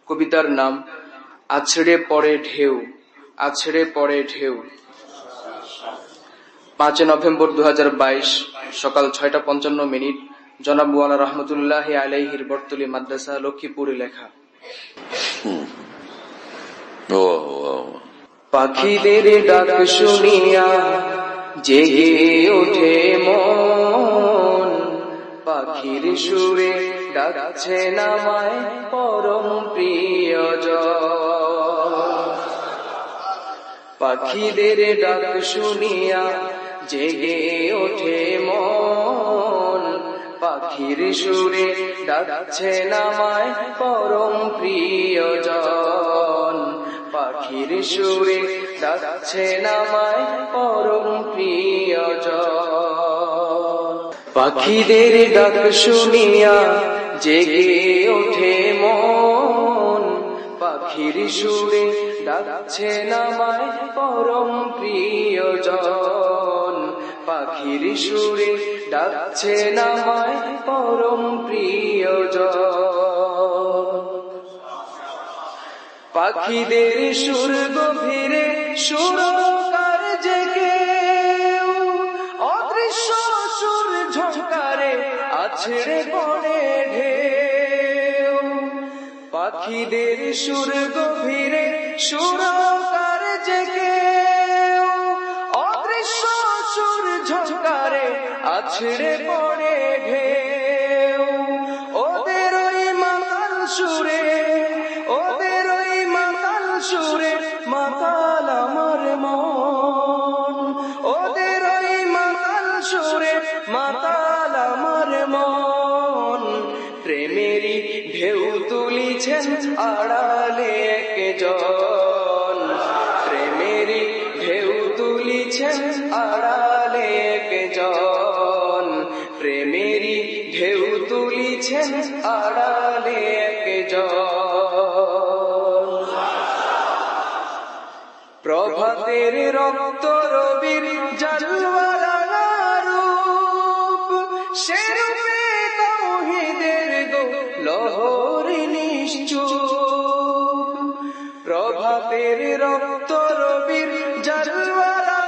কবিতার নাম আছড়ে পড়ে ঢেউ, আছড়ে পড়ে ঢেউ। 5 নভেম্বর 2022 সকাল 6:55 জনাব ওয়ালা রহমতুল্লাহ আলাইহির বর্তলী মাদ্রাসা, লক্ষ্মীপুরে লেখা। পাখিদের ডাক শুনিয়া জেগে ওঠে মন, পাখির সুরে ডাকছে নামায় পরম প্রিয়জন। পাখিদের ডাক শুনিয়া জেগে ওঠে মন, পাখির সুরে ডাকছে নামায় পরম প্রিয়জন। পাখির সুরে ডাকছে নামায় পরম প্রিয়জন। পাখিদের ডাক শুনিয়া জেগে ওঠে মন, পাখির সুরে ডাকছে নামায় পরম প্রিয়জন। পাখির সুরে ডাকছে নামায় পরম প্রিয়জন। পাখিদের সুর গভীরে সুরকার জেগে, অদৃশ্য সুর ঝংকারে আছড়ে পড়ে ঢেউ। পাখিদের সুর গভীরে সুরকার জেগে, অদৃশ্য সুর ঝংকারে আছড়ে পড়ে ঢেউ। ওদের ওই মাতাল সুরে, ওদের ওই মাতাল সুরে মাতাল আমার মন। ওদের ওই মাতাল সুরে মাতাল আমার মন। প্রেমেরই ঢেউ তুলিছেন আড়ালে একজন, প্রেমেরই ঢেউ তুলিছেন আড়ালে একজন। প্রেমেরই ঢেউ তুলিছেন আড়ালে একজন। প্রভাতের রক্ত রবির জালওয়ালা রূপ, সে রূপে তাওহীদের গো লহরী নিশ্চুপ। প্রভাতের রক্ত রবির জালওয়ালা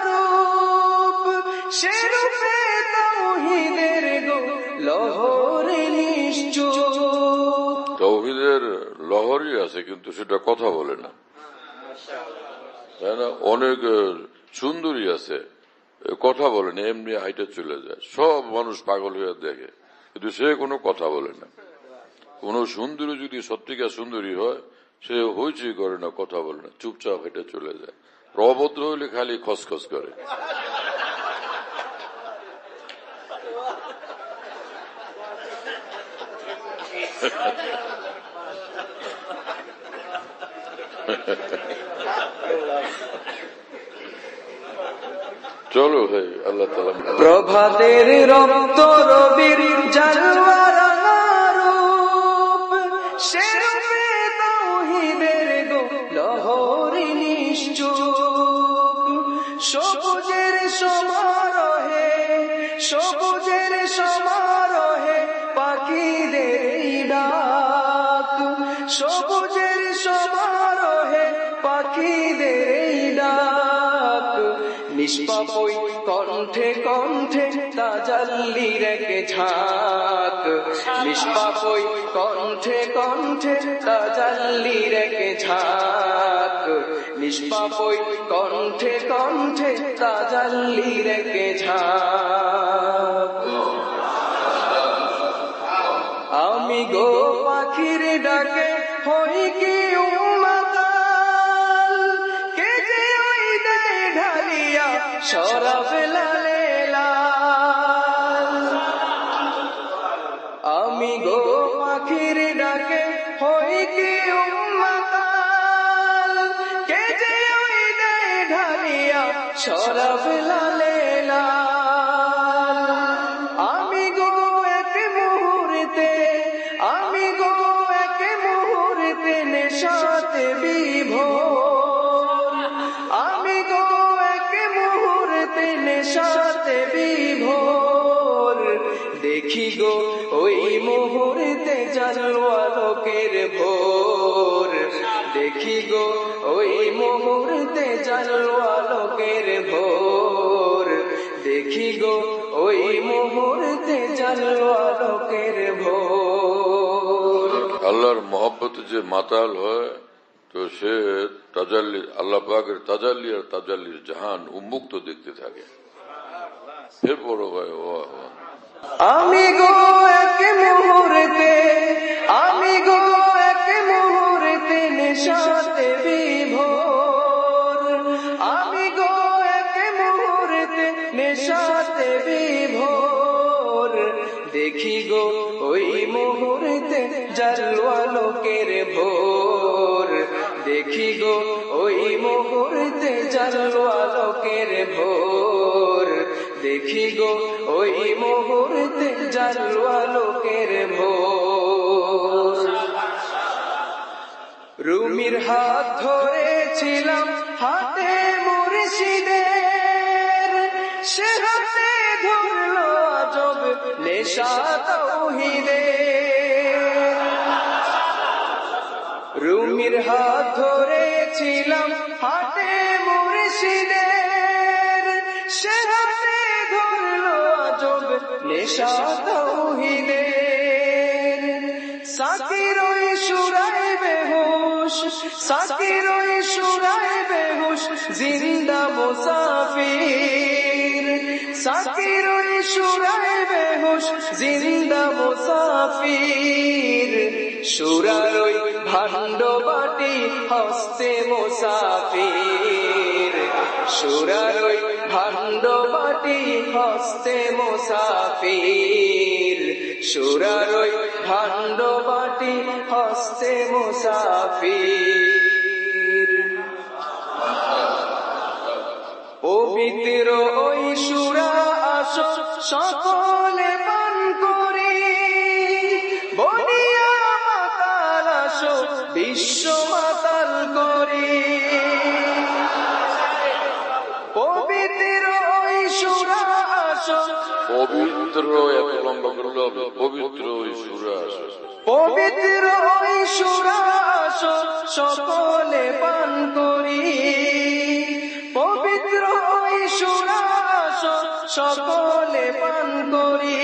রূপ, সে রূপে তাওহীদের গো লহরী নিশ্চুপ। তাওহীদের লহরী আছে, কিন্তু সেটা কথা বলে না, তাই না? অনেক সুন্দরী আছে, কথা বলে না, এমনি হাইটে চলে যায়। সব মানুষ পাগল হয়ে দেখে, কিন্তু সে কোনো কথা বলে না। কোন সুন্দরী যদি সত্যিকার সুন্দরী হয়, সে হইচই করে না, কথা বলে না, চুপচাপ হেঁটে চলে যায়। অভদ্র হইলে খালি খসখস করে। চলো ভাই, আল্লাহ তাআলা। প্রভাতের রক্ত রবির জালওয়ালা রূপ, সে রূপে তাওহীদের গো লহরী নিশ্চুপ। সবুজের সমারোহে, সবুজের সমারোহে পাখিদের ডাক। সবুজের সমারোহে পাখিদের ডাক। নিষ্পাপ কণ্ঠে কণ্ঠে তাজাল্লির এক ঝাঁক। নিষ্পাপ কণ্ঠে কণ্ঠে তাজাল্লির এক ঝাঁক। নিষ্পাপ কণ্ঠে কণ্ঠে তাজাল্লির এক ঝাঁক। আমি গো পাখির ডাকে হই কি উম্মাতাল, কে যে ওই দেয় ঢালিয়া শরাব লালে লাল। আমি গো পাখির ডাকে হই কি উম্মাতাল, কে যে ওই দেয় ঢালিয়া শরাব লালে লাল। আমি গো এক মুহূর্তে, আমি গো এক মুহূর্তে নেশাতে বিভোর। আমি গো এক মুহূর্তে নেশাতে বিভোর। দেখি গো ওই মুহূর্তে জালওয়া লোকের ভোর। দেখি গো ওই মুহূর্তে জানলো আলোকের ভোর, দেখি গো ওই মুহূর্তে জানলো আলোকের ভোর। আল্লাহর মহব্বতে যে মাতাল হয় তো সে তাজাল্লি, আল্লাহ পাকের তাজাল্লি আর তাজাল্লির জাহান উন্মুক্ত দেখতে থাকে। ফের বড় ভাই আমি গো এক মুহূর্তে, আমি গো এক মুহূর্তে নেশাতে বিভোর, আমি গো এক মুহূর্তে নেশাতে বিভোর, দেখি গো ওই মুহূর্তে জানলো আলোকের ভোর, দেখি গো ওই মুহূর্তে জানলো আলোকের ভোর, দেখি গো ওই মুহূর্তে জানলো আলোকের ভোর। রুমির হাত ধরেছিলাম হাতে মুর্শিদের, সে হাতে ধরলো আজব নেশা তাওহীদের। রুমির হাত ধরেছিলাম হাতে মুর্শিদের, সে হাতে ধরলো আজব নেশা তাওহীদের। সাকির ওই সুরায় বেহুশ, সাকির ওই সুরায় বেহুশ জিন্দা মুসাফির, সাকির ওই সুরায় বেহুশ জিন্দা মুসাফির, সুরার ওই ভাণ্ড বাটি হস্তে মুসাফির, সুরার ওই ভাণ্ড বাটি হস্তে মুসাফির, সুরার ওই ভাণ্ড বাটি হস্তে মুসাফির। পবিত্র ওই সুরা আসো সকলে পান করি, বনিয়া মাতাল আসো বিশ্ব মাতাল করি। পবিত্র ওই সুরা আসো, পবিত্র এত লম্বা করলে হবে, পবিত্র ওই সুরা আসো, পবিত্র ওই সুরা আসো সকলে পান করি, পবিত্র ওই সুরা আসো সকলে পান করি।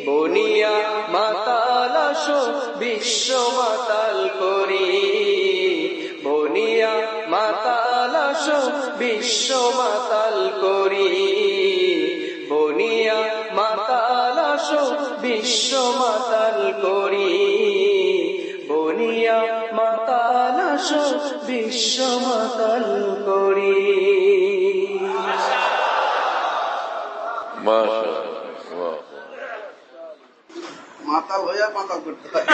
বনিয়া মাতাল আসো বিশ্ব মাতাল করি, বনিয়া মাতাল আসো বিশ্ব মাতাল করি, বনিয়া মাতাল আসো বিশ্ব মাতাল করি, বনিয়া মাতাল আসো বিশ্ব মাতাল করি। মাশাআল্লাহ। মাতাল হইয়া মাতাল করতে হয়।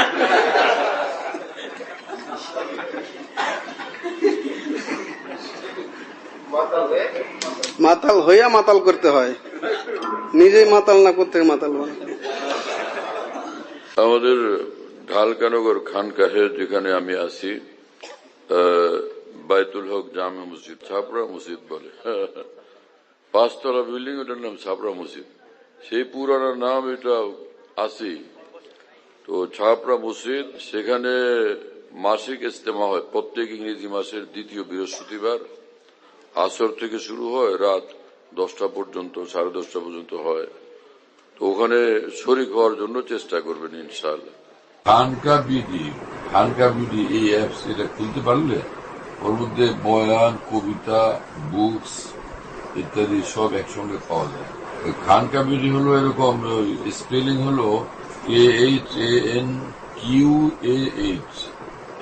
মাতাল হইয়া মাতাল করতে হয়, নিজেই মাতাল না করতে মাতাল হয়। আমাদের ঢালকানগর খানকাহে যেখানে আমি আছি, বাইতুল হক জামে মসজিদ, ছাপড়া মসজিদ বলে, 5 তলা বিল্ডিং, ওটার নাম ছাপড়া মসজিদ। সেই পুরানো নাম এটা আছে। তো ছাপড়া মসজিদ, সেখানে মাসিক ইজতেমা হয় প্রত্যেক ইংরেজি মাসের 2য় বৃহস্পতিবার। আসর থেকে শুরু হয়, রাত 10টা পর্যন্ত, 10:30 পর্যন্ত হয়। তো ওখানে শরীক হওয়ার জন্য চেষ্টা করবেন ইনশাআল্লাহ। খানকা বিডি এই অ্যাপস, এটা খুলতে পারলে ওর মধ্যে বয়ান, কবিতা, বুকস ইত্যাদি সব একসঙ্গে পাওয়া যায়। খানকা বিডি হলো এরকম, স্পেলিং হলো KHANQAH,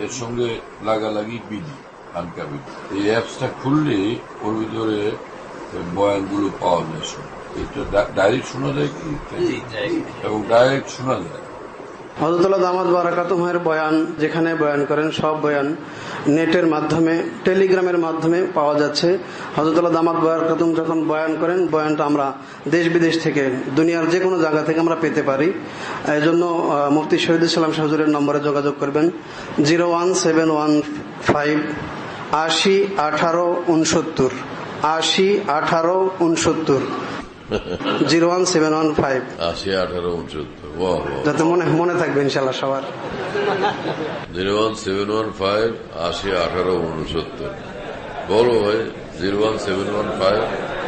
এর সঙ্গে লাগালাগি বিডি, খানকা বিডি। এই অ্যাপসটা খুললে ওর ভিতরে বয়ানগুলো পাওয়া যায়। এটা ডাইরেক্ট শোনা যায় কি, এবং ডাইরেক্ট শোনা যায়। হযরতুল্লাহ দামাত বারাকাতুহুর বয়ান যেখানে বয়ান করেন, সব বয়ান নেটের মাধ্যমে, টেলিগ্রামের মাধ্যমে পাওয়া যাচ্ছে। হযরতুল্লাহ দামাত বারাকাতুহু যখন বয়ান করেন, বয়ানটা আমরা দেশ বিদেশ থেকে, দুনিয়ার যে কোনো জায়গা থেকে আমরা পেতে পারি। এই জন্য মুফতি শহীদুল ইসলাম শাহ হুজুরের নম্বরে যোগাযোগ করবেন, 01715 80 18 69, 80 18 69। 01715, 80-18-69। বাহ বাহ। যাতে মনে থাকবে ইনশাল্লাহ সবার। 01715 80-18-69। বলো ভাই, 01715